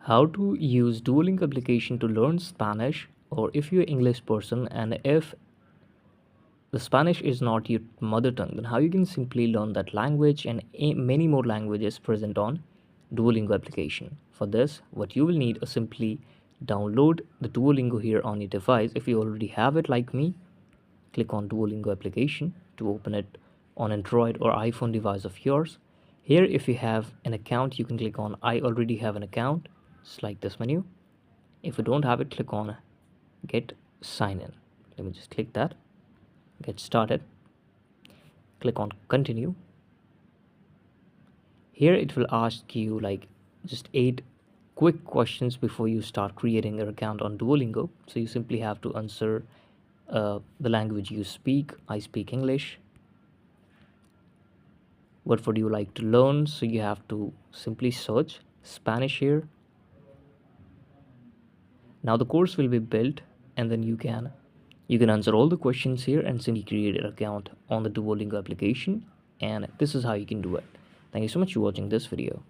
How to use Duolingo application to learn Spanish, or if you're English person and if the Spanish is not your mother tongue, then how you can simply learn that language and many more languages present on Duolingo application. For this, what you will need is simply download the Duolingo here on your device. If you already have it like me, click on Duolingo application to open it on Android or iPhone device of yours. Here, if you have an account, you can click on I already have an account. Select this menu. If you don't have it, click on get sign in. Let me just click that. Get started. Click on continue. Here it will ask you like just 8 quick questions before you start creating your account on Duolingo. So you simply have to answer the language you speak. I speak English. What would you like to learn? So you have to simply search Spanish here. Now the course will be built, and then you can answer all the questions here and simply create an account on the Duolingo application. And this is how you can do it. Thank you so much for watching this video.